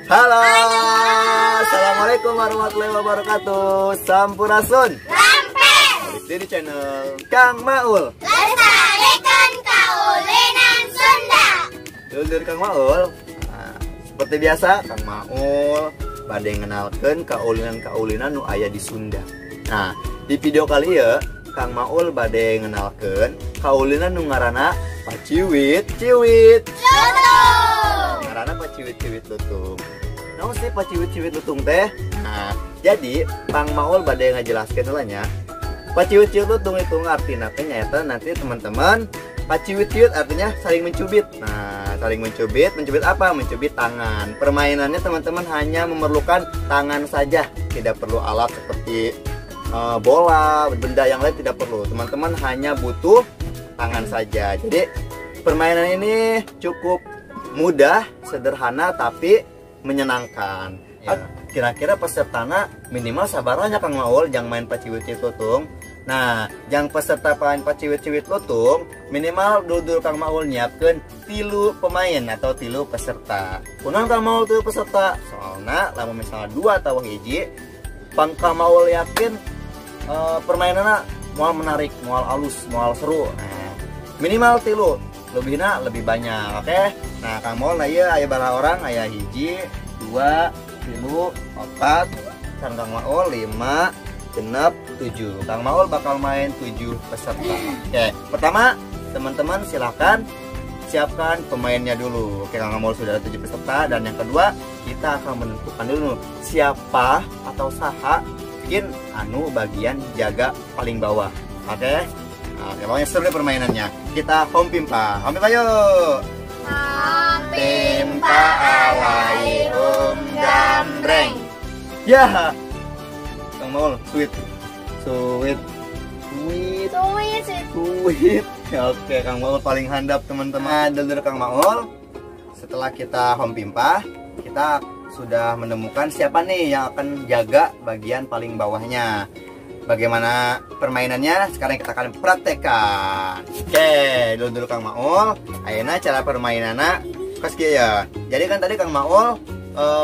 Halo. Assalamualaikum warahmatullahi wabarakatuh. Sampurasun. Balik di channel Kang Maul. Lestarikan kaulinan Sunda. Dulur Kang Maul. Nah, seperti biasa Kang Maul bade ngenalkeun kaulinan-kaulinan nu aya di Sunda. Nah, di video kali ya Kang Maul bade ngenalkeun kaulinan nu ngaranna paciwit-ciwit. Ngaranna paciwit-ciwit lutung. Naon sih paciwit-ciwit lutung teh? Nah, jadi Kang Maul bade ngajelaskeun heula nya. Paciwit-ciwit lutung itu artina teh nyaeta nanti teman-teman paciwit-ciwit artinya saling mencubit. Nah, saling mencubit apa? Mencubit tangan. Permainannya teman-teman hanya memerlukan tangan saja, tidak perlu alat seperti bola, benda yang lain tidak perlu. Teman-teman hanya butuh tangan saja. Jadi permainan ini cukup mudah, sederhana tapi menyenangkan. Ya. Kira-kira pesertana minimal sabaranya Kang Maul yang main paciwit-ciwit lutung. Nah, yang peserta main paciwit-ciwit lutung minimal dulu Kang Maul nyiapkeun 3 pemain atau 3 peserta. Kunaon Kang Maul 3 peserta? Soalnya lamun misalnya 2 atau hiji, Kang Maul yakin permainannya moal menarik, moal alus, moal seru. Nah, minimal 3, lebihnya lebih banyak. Oke. Nah, Kang Maul aya berapa orang? Aya hiji, 2, 3, 4, Kang Maul 5, 6, 7. Kang Maul bakal main 7 peserta. Oke, pertama teman-teman silahkan siapkan pemainnya dulu. Oke, Kang Maul sudah ada 7 peserta. Dan yang kedua, kita akan menentukan dulu siapa atau saha mungkin anu bagian jaga paling bawah. Oke. Nah, pokoknya seru permainannya. Kita home pimpa. Home pimpa yuk. Pimpa alai gambreng. Ya. Kang Maul, sweet. Oke, Kang Maul paling handap teman-teman. Dulur Kang Maul. Setelah kita home pimpa, kita sudah menemukan siapa nih yang akan jaga bagian paling bawahnya. Bagaimana permainannya? Sekarang kita akan praktekkan. Oke, dulur Kang Maul, ayeuna cara permainannya kos kieu ya. Jadi kan tadi Kang Maul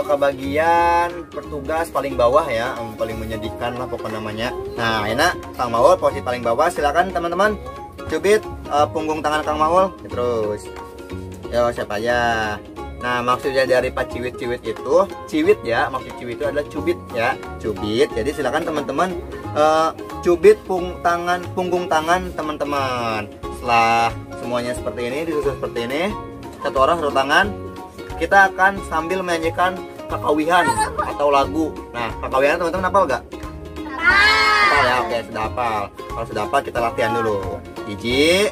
ke bagian petugas paling bawah ya, paling menyedihkan lah pokoknya namanya. Nah, ayeuna Kang Maul posisi paling bawah, silakan teman-teman cubit punggung tangan Kang Maul terus. Yo, siapa aja? Nah, maksudnya dari paciwit-ciwit itu, ciwit ya, maksud ciwit itu adalah cubit ya, cubit. Jadi silakan teman-teman cubit punggung tangan teman-teman. Setelah semuanya seperti ini, disusun seperti ini, satu orang satu tangan, kita akan sambil menyanyikan kakawihan atau lagu. Nah, kakawihan teman-teman hafal gak? Hafal ya, oke, sudah hafal. Kalau sudah hafal kita latihan dulu. 1,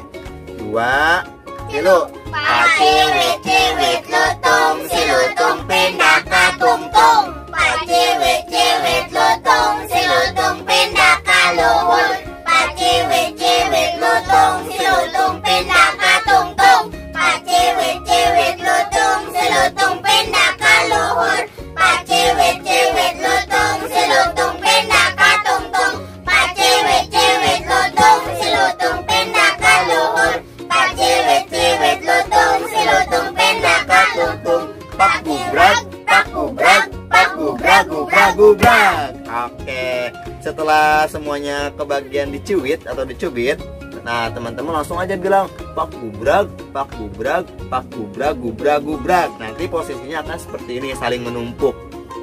2, 3. Paciwit-ciwit lutung, si lutung pindah ke tungtung. Paciwit-ciwit lutung, si lutung pindah ke luhur. Paciwit-ciwit lutung, si lutung pindah ke tungtung. Paciwit-ciwit lutung, si lutung pindah ke luhur. Paciwit-ciwit lutung, si lutung pindah ke tungtung. Paciwit-ciwit lutung, si lutung pindah ke luhur. Paciwit-ciwit lutung, si lutung pindah ke tungtung. Pak gubrak, pak gubrak, pak gubrak, gubrak, gubrak. Oke, setelah semuanya kebagian diciwit atau dicubit, nah teman-teman langsung aja bilang pak gubrak, pak gubrak, pak gubrak, gubrak, gubrak. Nanti posisinya akan seperti ini, saling menumpuk.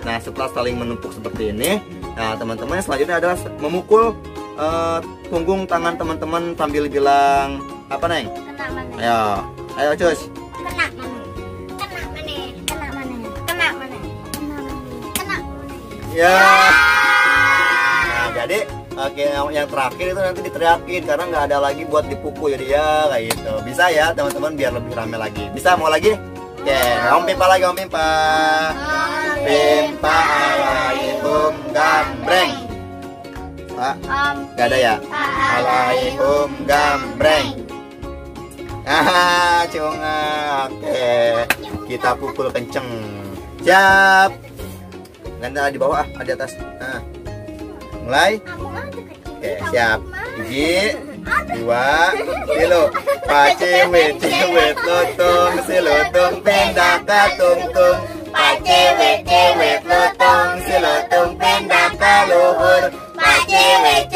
Nah, setelah saling menumpuk seperti ini, nah teman-teman selanjutnya adalah memukul punggung tangan teman-teman sambil bilang apa Neng? Ayo cus. Ya. Nah, jadi oke, yang terakhir itu nanti diteriakin karena nggak ada lagi buat dipukul, jadi ya kayak gitu. Bisa ya teman-teman biar lebih rame lagi. Bisa, mau lagi? Oke, om pimpa lagi, om pimpa. Pimpa alaihum gambreng. Gak ada ya? Alaihum gambreng. Cunga. Oke, kita pukul kenceng. Siap. Ganda di bawah, di atas. Nah, mulai. Oke, siap. 1, 2, 3. Paciwit-ciwit lutung, si lutung pindah ke tungtung. Pak cewek lotong si lotong pendak ka luhur. Pak cewek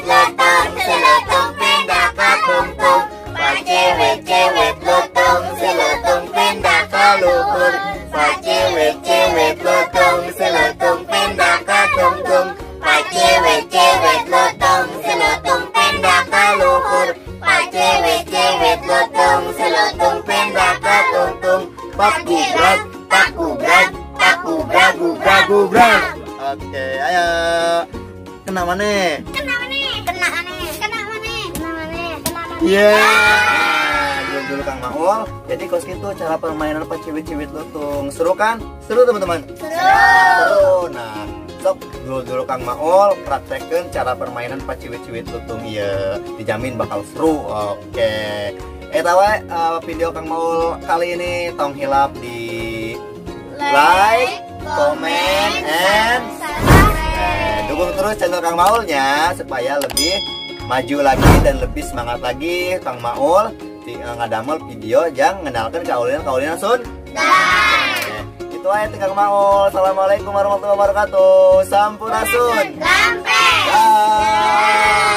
lotong si lotong pendak ka tungtung. Pak cewek lotong si lotong pendak ka luhur. Pak cewek lotong si lotong pendak ka tungtung. Pak cewek lotong si lotong pendak ka luhur. Pak cewek lotong si lotong pendak ka tungtung. Pak gubrak, pak gubrak, pak gubrak, gubrak, gubrak. Oke, ayo. Kena mana? Kena mana? Kena mana? Kena mana? Kena mana? Kena mana? Iya. Dulu Kang Maul. Jadi kos gitu cara permainan Pak Ciwit Lutung. Seru kan? Seru teman-teman? Seru. Nah, sok dulu Kang Maul praktekin cara permainan Pak Ciwit Lutung. Iya, dijamin bakal seru. Oke. Video Kang Maul kali ini tong hilap di like, comment, and dukung terus channel Kang Maulnya supaya lebih maju lagi dan lebih semangat lagi Kang Maul ngadamel video yang mengenalkan kaulinan Sunda. Itu aja Kang Maul. Assalamualaikum warahmatullahi wabarakatuh. Sampurasun. Sampai. Bye.